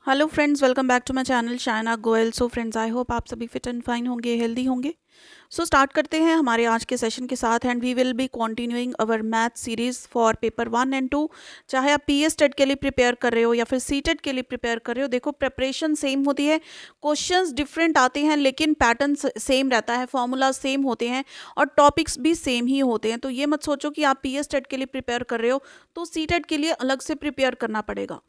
Hello friends, welcome back to my channel Shaina Goyal. So friends, I hope आप सभी fit and fine होंगे, healthy होंगे। So start करते हैं हमारे आज के सेशन के साथ and we will be continuing our math series for paper 1 and 2। चाहे आप पीएस टेट के लिए प्रिपेयर कर रहे हो या फिर सी टेट के लिए प्रिपेयर कर रहे हो, देखो प्रिपरेशन सेम होती है, क्वेश्चंस डिफरेंट आते हैं लेकिन पैटर्न सेम रहता है, फॉर्मूला सेम होते हैं और टॉपिक्स भी सेम ही होते हैं। तो ये मत सोचो कि आप पीएस टेट के लिए प्रिपेयर कर रहे हो तो सी टेट के लिए अलग से प्रिपेयर करना पड़ेगा।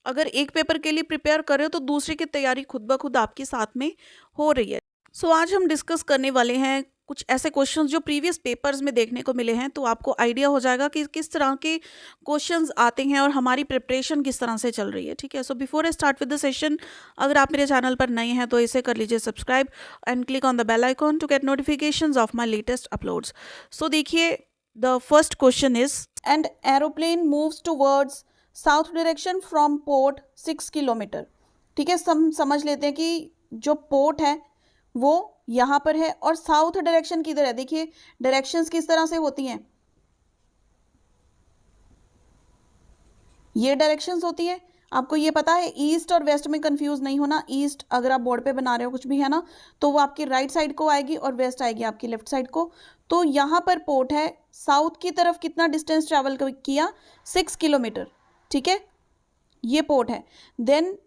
अगर एक पेपर के लिए प्रिपेयर कर रहे हो तो दूसरे की तैयारी खुद ब खुद आपके साथ में हो रही है। सो आज हम डिस्कस करने वाले हैं कुछ ऐसे क्वेश्चंस जो प्रीवियस पेपर्स में देखने को मिले हैं, तो आपको आइडिया हो जाएगा कि किस तरह के क्वेश्चंस आते हैं और हमारी प्रिपरेशन किस तरह से चल रही है। ठीक है, so before I start with the session, अगर आप मेरे चैनल पर नए हैं तो इसे कर लीजिए subscribe and click on the bell icon to get notifications of my latest uploads. So देखिए, the first question is and aeroplane moves towards south direction from port 6 kilometre. ठीक है, समझ लेते हैं कि जो पोर्ट है वो यहाँ पर है और साउथ डायरेक्शन किधर है। देखिए डायरेक्शंस किस तरह से होती हैं, ये डायरेक्शंस होती है। आपको ये पता है, ईस्ट और वेस्ट में कंफ्यूज नहीं होना। ईस्ट अगर आप बोर्ड पे बना रहे हो कुछ भी है ना, तो वो आपकी राइट साइड को आएगी और वेस्ट आएगी आपकी लेफ्ट साइड को। तो यहाँ पर पोर्ट है, साउथ की तरफ कितना डिस्टेंस ट्रेवल किया, 6 किलोमीटर। ठीक है, ये पोर्ट है। Then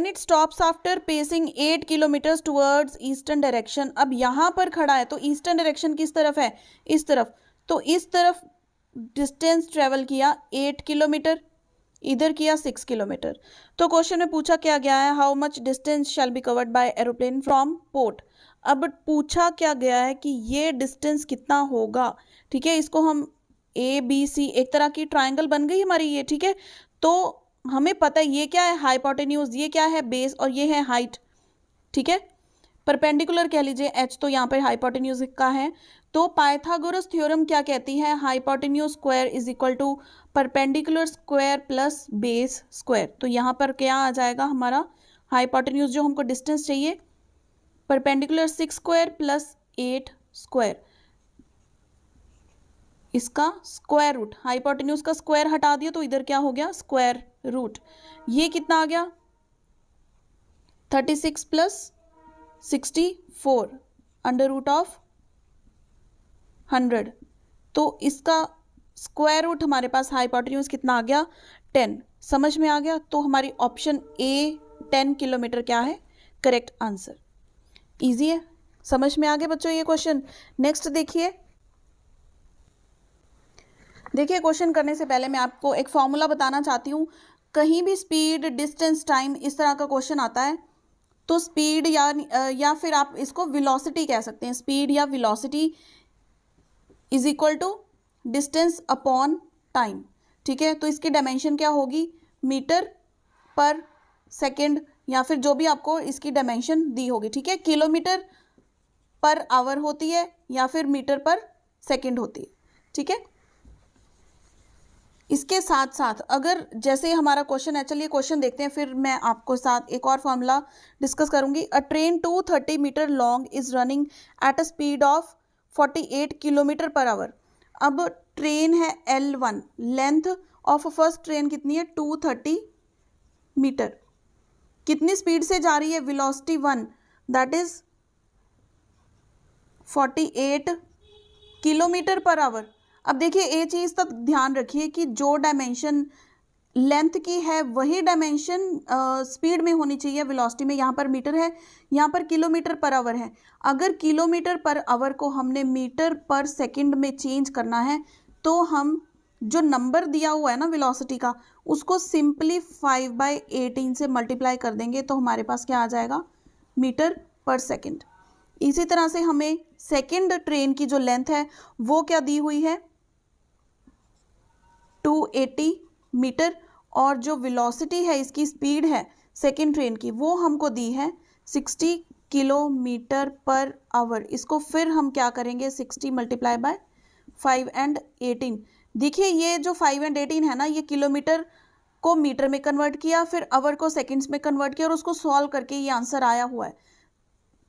it stops after passing 8 kilometres towards eastern direction. अब यहाँ पर खड़ा है तो ईस्टर्न डायरेक्शन किस तरफ है, इस तरफ। तो इस तरफ डिस्टेंस ट्रेवल किया 8 किलोमीटर, इधर किया 6 किलोमीटर। तो क्वेश्चन में पूछा क्या गया है, how much distance shall be covered by aeroplane from port. अब पूछा क्या गया है कि ये डिस्टेंस कितना होगा। ठीक है, इसको हम ए बी सी, एक तरह की ट्राइंगल बन गई हमारी ये। ठीक है, तो हमें पता है ये क्या है, हाइपोटेन्यूज, ये क्या है बेस और ये है हाइट। ठीक है, परपेंडिकुलर कह लीजिए एच, तो यहाँ पर हाइपोटेन्यूज का है। तो पाइथागोरस थ्योरम क्या कहती है, hypotenuse square is equal to perpendicular square plus base square. तो यहाँ पर क्या आ जाएगा हमारा हाइपोटेन्यूज, जो हमको डिस्टेंस चाहिए, परपेंडिकुलर 6 स्क्वायर प्लस 8 स्क्वायर, इसका स्क्वायर रूट। हाइपोटेन्यूज का स्क्वायर हटा दिया तो इधर क्या हो गया, स्क्वायर रूट। ये कितना आ गया, 36 प्लस 64 अंडर रूट ऑफ 100। तो इसका स्क्वायर रूट हमारे पास हाइपोटेन्यूज कितना आ गया, 10। समझ में आ गया। तो हमारी ऑप्शन ए 10 किलोमीटर क्या है, करेक्ट आंसर। इजी है, समझ में आ गया बच्चों ये क्वेश्चन। नेक्स्ट देखिए क्वेश्चन करने से पहले मैं आपको एक फॉर्मूला बताना चाहती हूँ। कहीं भी स्पीड, डिस्टेंस, टाइम इस तरह का क्वेश्चन आता है तो स्पीड या फिर आप इसको वेलोसिटी कह सकते हैं। स्पीड या velocity is equal to distance upon time. ठीक है, तो इसकी डायमेंशन क्या होगी, मीटर पर सेकेंड, या फिर जो भी आपको इसकी डायमेंशन दी होगी। ठीक है, किलोमीटर पर आवर होती है या फिर मीटर पर सेकेंड होती है। ठीक है, इसके साथ साथ अगर जैसे हमारा क्वेश्चन है, चलिए क्वेश्चन देखते हैं, फिर मैं आपको साथ एक और फॉर्मूला डिस्कस करूंगी। A train 230 metre long is running at a speed of 48 kilometre per hour. अब ट्रेन है L1, length of first train कितनी है, 230 मीटर। कितनी स्पीड से जा रही है, velocity 1, that is 48 kilometre per hour. अब देखिए एक चीज तक ध्यान रखिए कि जो डायमेंशन लेंथ की है वही डायमेंशन स्पीड में होनी चाहिए, वेलोसिटी में। यहाँ पर मीटर है, यहाँ पर किलोमीटर पर आवर है। अगर किलोमीटर पर आवर को हमने मीटर पर सेकंड में चेंज करना है तो हम जो नंबर दिया हुआ है ना वेलोसिटी का, उसको सिंपली 5/18 से मल्टीप्लाई कर देंगे तो हमारे पास क्या आ जाएगा, मीटर पर सेकेंड। इसी तरह से हमें सेकेंड ट्रेन की जो लेंथ है वो क्या दी हुई है, 280 मीटर, और जो वेलोसिटी है, इसकी स्पीड है सेकेंड ट्रेन की, वो हमको दी है 60 किलोमीटर पर आवर। इसको फिर हम क्या करेंगे, 60 मल्टीप्लाई बाय 5 एंड 18। देखिए ये जो 5 एंड 18 है ना, ये किलोमीटर को मीटर में कन्वर्ट किया, फिर आवर को सेकेंड्स में कन्वर्ट किया और उसको सॉल्व करके ये आंसर आया हुआ है।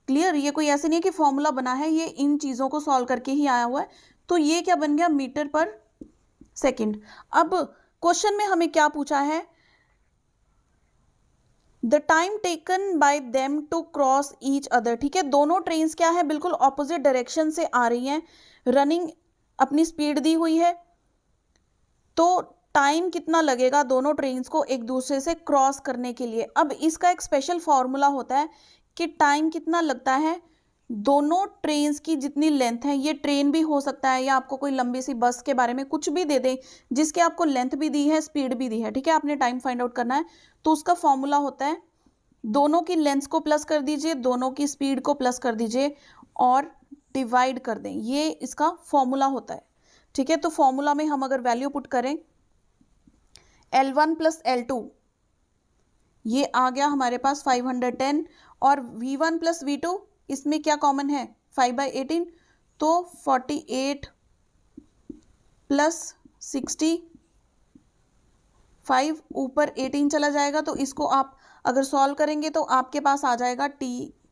क्लियर, ये कोई ऐसे नहीं है कि फॉर्मूला बना है, ये इन चीज़ों को सॉल्व करके ही आया हुआ है। तो ये क्या बन गया, मीटर पर सेकंड। अब क्वेश्चन में हमें क्या पूछा है, the time taken by them to cross each other, ठीक है, दोनों ट्रेन्स क्या है, बिल्कुल ऑपोजिट डायरेक्शन से आ रही हैं, रनिंग अपनी स्पीड दी हुई है, तो टाइम कितना लगेगा दोनों ट्रेन्स को एक दूसरे से क्रॉस करने के लिए। अब इसका एक स्पेशल फॉर्मूला होता है कि टाइम कितना लगता है, दोनों ट्रेन्स की जितनी लेंथ है, ये ट्रेन भी हो सकता है या आपको कोई लंबी सी बस के बारे में कुछ भी दे दे जिसके आपको लेंथ भी दी है, स्पीड भी दी है, ठीक है, आपने टाइम फाइंड आउट करना है, तो उसका फॉर्मूला होता है दोनों की लेंथ को प्लस कर दीजिए, दोनों की स्पीड को प्लस कर दीजिए और डिवाइड कर दें, ये इसका फॉर्मूला होता है, ठीक है। तो फॉर्मूला में हम अगर वैल्यू पुट करें L1 प्लस L2, ये आ गया हमारे पास 510, और V1 प्लस V2, इसमें क्या कॉमन है 5/18, तो 48 प्लस 60, 5 ऊपर 18 चला जाएगा, तो इसको आप अगर सॉल्व करेंगे तो आपके पास आ जाएगा t,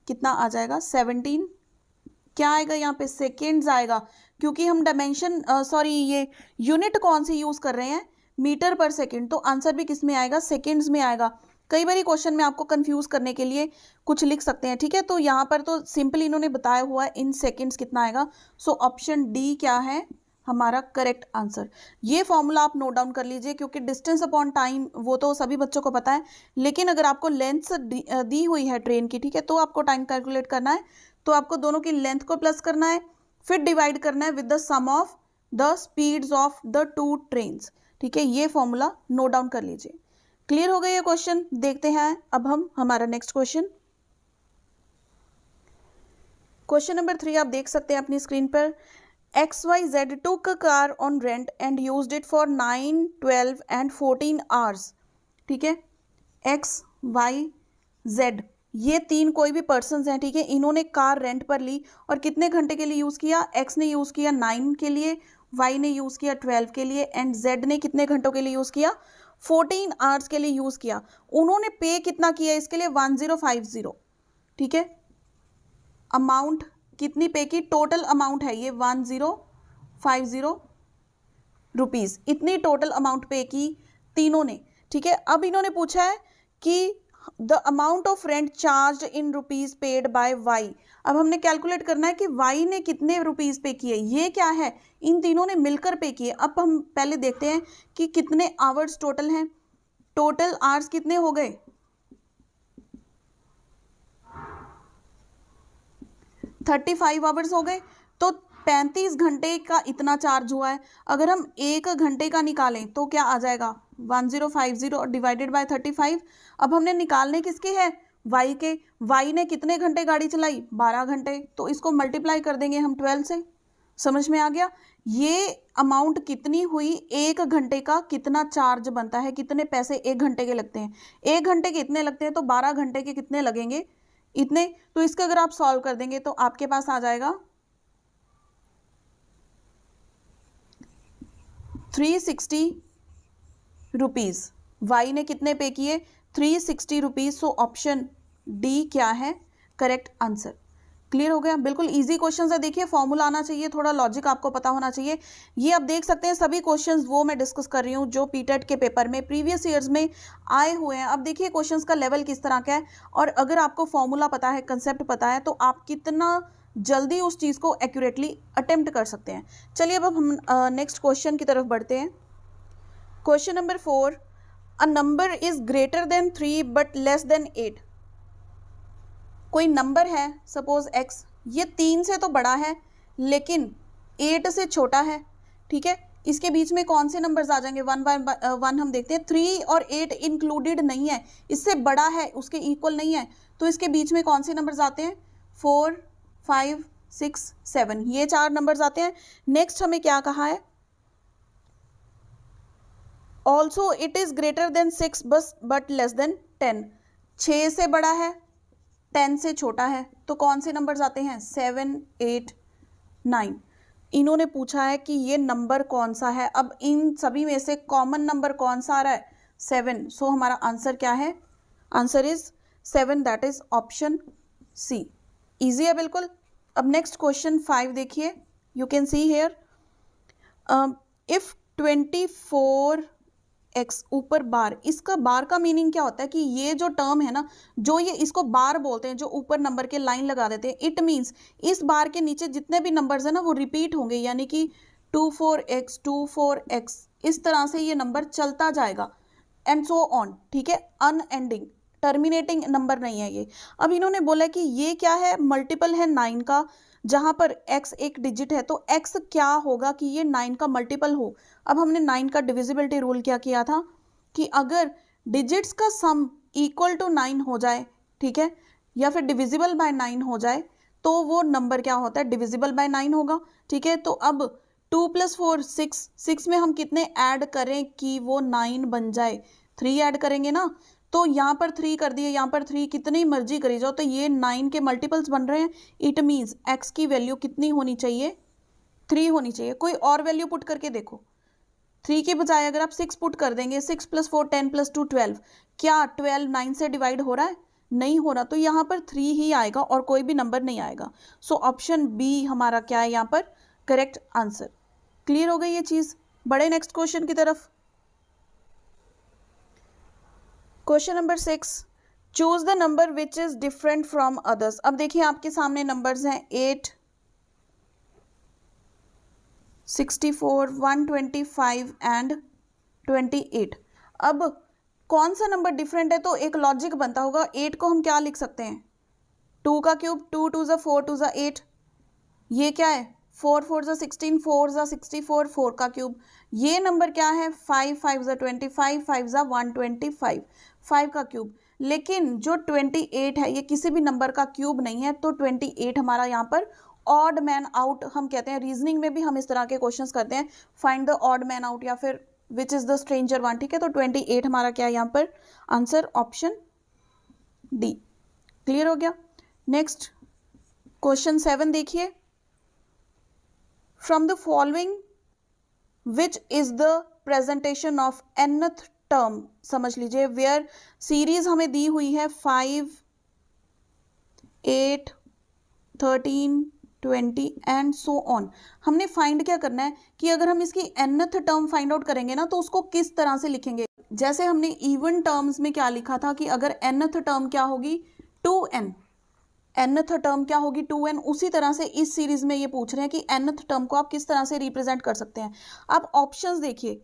कितना आ जाएगा 17, क्या आएगा यहाँ पे सेकेंड्स आएगा, क्योंकि हम डायमेंशन ये यूनिट कौन सी यूज कर रहे हैं, मीटर पर सेकेंड, तो आंसर भी किस में आएगा, सेकेंड्स में आएगा। कई बार क्वेश्चन में आपको कंफ्यूज करने के लिए कुछ लिख सकते हैं, ठीक है, तो यहाँ पर तो सिंपल इन्होंने बताया हुआ है इन सेकेंड्स कितना आएगा, सो ऑप्शन डी क्या है हमारा करेक्ट आंसर। ये फॉर्मूला आप नोट डाउन कर लीजिए, क्योंकि डिस्टेंस अपॉन टाइम वो तो सभी बच्चों को पता है, लेकिन अगर आपको लेंथ दी हुई है ट्रेन की, ठीक है, तो आपको टाइम कैलकुलेट करना है, तो आपको दोनों की लेंथ को प्लस करना है, फिर डिवाइड करना है with the sum of the speeds of the two trains, ठीक है, ये फॉर्मूला नोट डाउन कर लीजिए। क्लियर हो गया ये क्वेश्चन। देखते हैं अब हम हमारा नेक्स्ट क्वेश्चन। क्वेश्चन नंबर 3 आप देख सकते हैं अपनी स्क्रीन पर। XYZ took a car on rent and used it for 9, 12 and 14 hours, ठीक है, XYZ ये तीन कोई भी पर्सन्स हैं, ठीक है, इन्होंने कार रेंट पर ली और कितने घंटे के लिए यूज़ किया, X ने यूज़ किया 9 के लिए, Y ने यूज़ किया 12 के लिए एंड Z ने कितने घंटों के लिए यूज़ किया, 14 आवर्स के लिए यूज़ किया। उन्होंने पे कितना किया इसके लिए 1050, ठीक है, अमाउंट कितनी पे की, टोटल अमाउंट है ये 1050 रुपीज़, इतनी टोटल अमाउंट पे की तीनों ने, ठीक है। अब इन्होंने पूछा है कि the amount of rent charge in rupees paid by Y. अब हमने कैलकुलेट करना है कि वाई ने कितने रुपीज़ पे किए, ये क्या है, इन तीनों ने मिलकर पे किए। अब हम पहले देखते हैं कि कितने आवर्स टोटल हैं, टोटल आवर्स कितने हो गए, 35 आवर्स हो गए, तो 35 घंटे का इतना चार्ज हुआ है। अगर हम 1 घंटे का निकालें तो क्या आ जाएगा 1050 डिवाइडेड बाय 35। अब हमने निकालने किसके हैं, वाई के, वाई ने कितने घंटे गाड़ी चलाई 12 घंटे, तो इसको मल्टीप्लाई कर देंगे हम 12 से। समझ में आ गया, ये अमाउंट कितनी हुई, 1 घंटे का कितना चार्ज बनता है, कितने पैसे 1 घंटे के लगते हैं, 1 घंटे के इतने लगते हैं, तो 12 घंटे के कितने लगेंगे, इतने। तो इसका अगर आप सॉल्व कर देंगे तो आपके पास आ जाएगा 360 रुपीज़। वाई ने कितने पे किए 360 रुपीज़, सो ऑप्शन डी क्या है करेक्ट आंसर। क्लियर हो गया, बिल्कुल इजी क्वेश्चन है। देखिए फॉर्मूला आना चाहिए, थोड़ा लॉजिक आपको पता होना चाहिए। ये आप देख सकते हैं सभी क्वेश्चंस वो मैं डिस्कस कर रही हूँ जो पीटेट के पेपर में प्रीवियस ईयर्स में आए हुए हैं। अब देखिए क्वेश्चंस का लेवल किस तरह का है, और अगर आपको फॉर्मूला पता है, कंसेप्ट पता है, तो आप कितना जल्दी उस चीज़ को एक्यूरेटली अटेम्प्ट कर सकते हैं। चलिए अब हम नेक्स्ट क्वेश्चन की तरफ बढ़ते हैं। Question number 4, a number is greater than 3 but less than 8। कोई नंबर है सपोज x, ये 3 से तो बड़ा है लेकिन 8 से छोटा है, ठीक है। इसके बीच में कौन से नंबर्स आ जाएंगे, 1 बाय 1 हम देखते हैं। 3 और 8 इंक्लूडेड नहीं है, इससे बड़ा है, उसके इक्वल नहीं है, तो इसके बीच में कौन से नंबर्स आते हैं, 4, 5, 6, 7, ये 4 नंबर्स आते हैं। नेक्स्ट हमें क्या कहा है, also it is greater than 6 but less than 10। 6 से बड़ा है, 10 से छोटा है, तो कौन से नंबर्स आते हैं, 7, 8, 9। इन्होंने पूछा है कि ये नंबर कौन सा है। अब इन सभी में से कॉमन नंबर कौन सा आ रहा है, 7, सो हमारा आंसर क्या है, answer is 7, that is option C. Easy है बिल्कुल। अब नेक्स्ट क्वेश्चन 5 देखिए, you can see here, if 24 X ऊपर बार, इसका बार का मीनिंग क्या होता है कि ये जो टर्म है ना, जो ये इसको बार बोलते हैं, जो ऊपर नंबर के लाइन लगा देते हैं, इट मीन्स इस बार के नीचे जितने भी नंबर्स हैं ना वो रिपीट होंगे, यानी कि 24x 24x, इस तरह से ये नंबर चलता जाएगा एंड सो ऑन, ठीक है, अनएंडिंग, टर्मिनेटिंग नंबर नहीं है ये। अब इन्होंने बोला कि ये क्या है, मल्टीपल है 9 का, जहां पर x एक डिजिट है, तो x क्या होगा कि ये 9 का मल्टीपल हो। अब हमने 9 का डिविजिबिलिटी रूल क्या किया था कि अगर डिजिट्स का सम इक्वल टू 9 हो जाए, ठीक है, या फिर डिविजिबल बाय 9 हो जाए, तो वो नंबर क्या होता है, डिविजिबल बाय 9 होगा, ठीक है। तो अब 2 + 4 6 में हम कितने ऐड करें कि वो 9 बन जाए, 3 ऐड करेंगे ना, तो यहाँ पर 3 कर दिए, यहाँ पर 3, कितनी मर्जी करी जाओ, तो ये 9 के मल्टीपल्स बन रहे हैं। इट मीन्स x की वैल्यू कितनी होनी चाहिए, 3 होनी चाहिए। कोई और वैल्यू पुट करके देखो, 3 के बजाय अगर आप 6 पुट कर देंगे, 6 + 4 10 + 2 12, क्या 12 9 से डिवाइड हो रहा है, नहीं हो रहा, तो यहाँ पर 3 ही आएगा और कोई भी नंबर नहीं आएगा। सो ऑप्शन बी हमारा क्या है यहाँ पर करेक्ट आंसर। क्लियर हो गई ये चीज। बड़े नेक्स्ट क्वेश्चन की तरफ। Question number 6, choose the number which is different from others. अब देखिए आपके सामने नंबर्स हैं 8, 64, 125 एंड 28। अब कौन सा नंबर डिफरेंट है, तो एक लॉजिक बनता होगा, 8 को हम क्या लिख सकते हैं, 2 का क्यूब, 2 2 = 4, 2 = 8, ये क्या है 4 4 = 16, 4 = 64, 4 का क्यूब, ये नंबर क्या है 5 5 = 25, 5 = 125, 5 का क्यूब। लेकिन जो 28 है ये किसी भी नंबर का क्यूब नहीं है, तो 28 हमारा यहाँ पर ऑड मैन आउट हम कहते हैं। रीजनिंग में भी हम इस तरह के क्वेश्चंस करते हैं, find the odd man out या फिर which is the stranger one, ठीक है। तो 28 हमारा क्या है यहाँ पर आंसर, ऑप्शन डी। क्लियर हो गया। नेक्स्ट क्वेश्चन 7 देखिए, from the following which is the presentation of nth term. समझ लीजिए, वेयर सीरीज हमें दी हुई है 5, 8, 13, 20 एंड सो ऑन। हमने फाइंड क्या करना है कि अगर हम इसकी nth टर्म फाइंड आउट करेंगे ना, तो उसको किस तरह से लिखेंगे। जैसे हमने इवन टर्म्स में क्या लिखा था कि अगर nth टर्म क्या होगी 2n, nth टर्म क्या होगी 2n, उसी तरह से इस सीरीज में ये पूछ रहे हैं कि nth टर्म को आप किस तरह से रिप्रेजेंट कर सकते हैं। आप ऑप्शंस देखिए,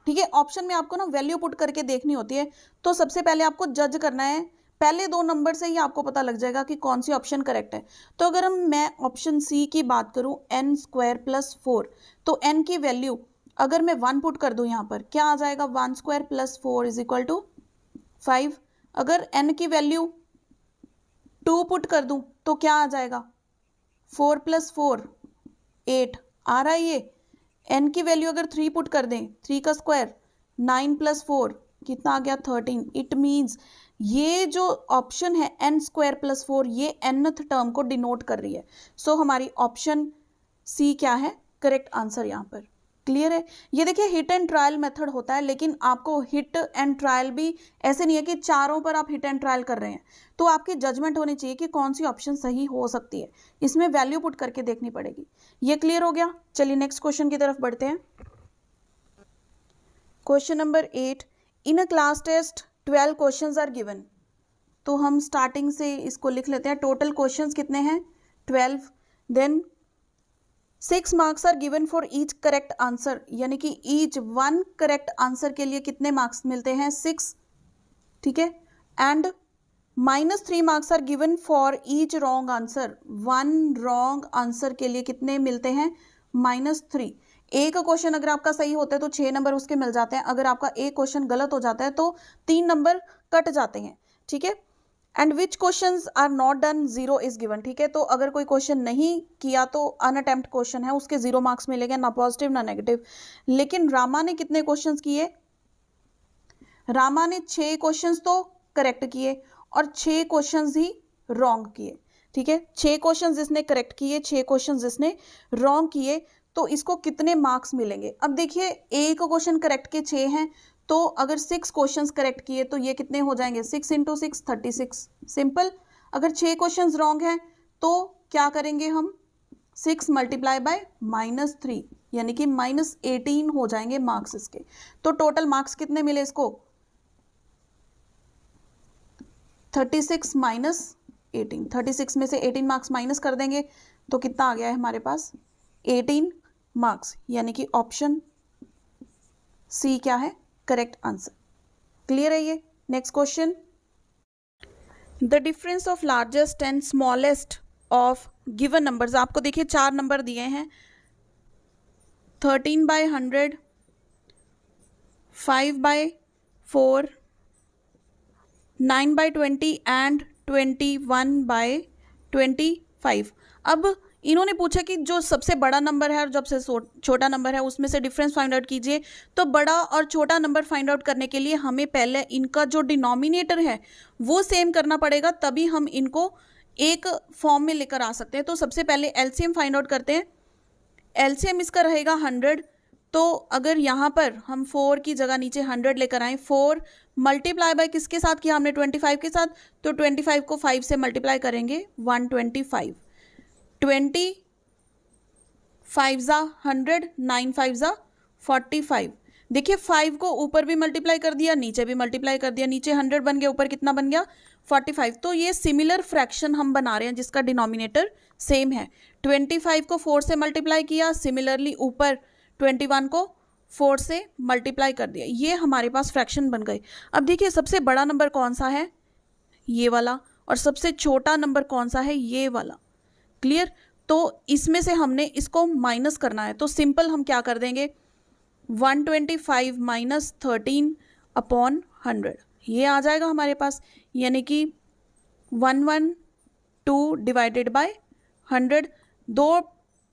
ठीक है, ऑप्शन में आपको ना वैल्यू पुट करके देखनी होती है। तो सबसे पहले आपको जज करना है, पहले 2 नंबर से ही आपको पता लग जाएगा कि कौन सी ऑप्शन करेक्ट है। तो अगर मैं ऑप्शन सी की बात करूं, n² + 4, तो n की वैल्यू अगर मैं 1 पुट कर दूं यहाँ पर, क्या आ जाएगा 1² + 4 = 5। अगर n की वैल्यू 2 पुट कर दूं तो क्या आ जाएगा 4 + 4 8 आ रहा है ये। n की वैल्यू अगर 3 पुट कर दें, 3 का स्क्वायर 9 + 4 कितना आ गया 13। इट मीन्स ये जो ऑप्शन है n² + 4 ये nth टर्म को डिनोट कर रही है। सो हमारी ऑप्शन सी क्या है करेक्ट आंसर यहाँ पर। क्लियर है। ये देखिए हिट एंड ट्रायल मेथड होता है, लेकिन आपको हिट एंड ट्रायल भी ऐसे नहीं है कि चारों पर आप हिट एंड ट्रायल कर रहे हैं, तो आपकी जजमेंट होनी चाहिए कि कौन सी ऑप्शन सही हो सकती है, इसमें वैल्यू पुट करके देखनी पड़ेगी। ये क्लियर हो गया। चलिए नेक्स्ट क्वेश्चन की तरफ बढ़ते हैं। Question number 8, in a class test 12 questions are given. तो हम स्टार्टिंग से इसको लिख लेते हैं। टोटल क्वेश्चंस कितने हैं 12, then 6 marks are given for each correct answer, यानी कि ईच 1 करेक्ट आंसर के लिए कितने मार्क्स मिलते हैं 6, ठीक है। And -3 marks are given for each wrong answer, 1 wrong answer के लिए कितने मिलते हैं -3। एक क्वेश्चन अगर आपका सही होता है तो 6 नंबर उसके मिल जाते हैं, अगर आपका एक क्वेश्चन गलत हो जाता है तो 3 नंबर कट जाते हैं, ठीक है। And which questions are not done 0 is given, ठीक है। तो अगर कोई क्वेश्चन नहीं किया तो अनअटेम्प्ट क्वेश्चन है, उसके 0 मार्क्स मिलेंगे, ना पॉजिटिव ना नेगेटिव। लेकिन रामा ने कितने क्वेश्चंस किए, रामा ने 6 क्वेश्चंस तो करेक्ट किए और 6 क्वेश्चंस ही रॉन्ग किए, ठीक है। 6 क्वेश्चंस जिसने करेक्ट किए, 6 क्वेश्चंस जिसने रॉन्ग किए, तो इसको कितने मार्क्स मिलेंगे। अब देखिए एक क्वेश्चन करेक्ट के 6 हैं, तो अगर 6 क्वेश्चंस करेक्ट किए तो ये कितने हो जाएंगे 6 × 6 36, सिंपल। अगर 6 क्वेश्चंस रॉन्ग हैं तो क्या करेंगे हम 6 × -3, यानी कि -18 हो जाएंगे मार्क्स इसके। तो टोटल मार्क्स कितने मिले इसको? 36 माइनस 18, 36 में से 18 मार्क्स माइनस कर देंगे तो कितना आ गया है हमारे पास? 18 मार्क्स, यानी कि ऑप्शन सी क्या है? Correct answer. क्लियर है ये? Next question, the difference of largest and smallest of given numbers. आपको देखिए 4 नंबर दिए हैं, 13/100, 5/4, 9/20 एंड 21/25। अब इन्होंने पूछा कि जो सबसे बड़ा नंबर है और जब से छोटा नंबर है उसमें से डिफरेंस फाइंड आउट कीजिए। तो बड़ा और छोटा नंबर फाइंड आउट करने के लिए हमें पहले इनका जो डिनोमिनेटर है वो सेम करना पड़ेगा, तभी हम इनको एक फॉर्म में लेकर आ सकते हैं। तो सबसे पहले एलसीएम फाइंड आउट करते हैं। एलसीएम इसका रहेगा 100। तो अगर यहाँ पर हम 4 की जगह नीचे 100 लेकर आए, 4 मल्टीप्लाई बाय किसके साथ किया हमने? 25 के साथ। तो 25 को 5 से मल्टीप्लाई करेंगे, 125। 20 5 ज़ा 100, 9 5 ज़ा 45। देखिए 5 को ऊपर भी मल्टीप्लाई कर दिया, नीचे भी मल्टीप्लाई कर दिया, नीचे 100 बन गया, ऊपर कितना बन गया? 45। तो ये सिमिलर फ्रैक्शन हम बना रहे हैं जिसका डिनोमिनेटर सेम है। 25 को 4 से मल्टीप्लाई किया, सिमिलरली ऊपर 21 को 4 से मल्टीप्लाई कर दिया, ये हमारे पास फ्रैक्शन बन गए। अब देखिए सबसे बड़ा नंबर कौन सा है? ये वाला। और सबसे छोटा नंबर कौन सा है? ये वाला। क्लियर? तो इसमें से हमने इसको माइनस करना है, तो सिंपल हम क्या कर देंगे? 125 माइनस 13/100 ये आ जाएगा हमारे पास, यानी कि 112 डिवाइडेड बाय 100। 2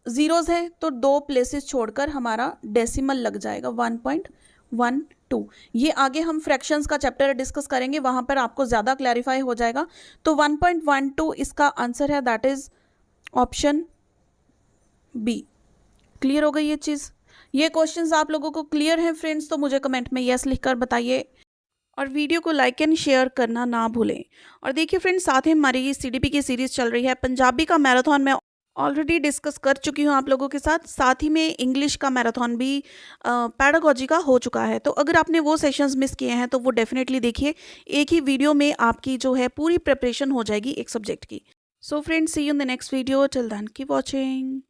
जीरोज हैं तो 2 प्लेसेस छोड़कर हमारा डेसिमल लग जाएगा 1.12। ये आगे हम फ्रैक्शंस का चैप्टर डिस्कस करेंगे, वहाँ पर आपको ज़्यादा क्लैरिफाई हो जाएगा। तो 1.12 इसका आंसर है, that is option B. Clear हो गई ये चीज़? ये क्वेश्चंस आप लोगों को क्लियर हैं फ्रेंड्स? तो मुझे कमेंट में यस लिखकर बताइए और वीडियो को लाइक एंड शेयर करना ना भूलें। और देखिए फ्रेंड्स, साथ ही हमारी सीडीपी की सीरीज़ चल रही है पंजाबी का मैराथन, मैं ऑलरेडी डिस्कस कर चुकी हूँ आप लोगों के साथ ही में इंग्लिश का मैराथन भी पैडागॉजी का हो चुका है। तो अगर आपने वो सेशंस मिस किए हैं तो वो डेफिनेटली देखिए, एक ही वीडियो में आपकी जो है पूरी प्रिपरेशन हो जाएगी एक सब्जेक्ट की। So friends, see you in the next video, till then keep watching.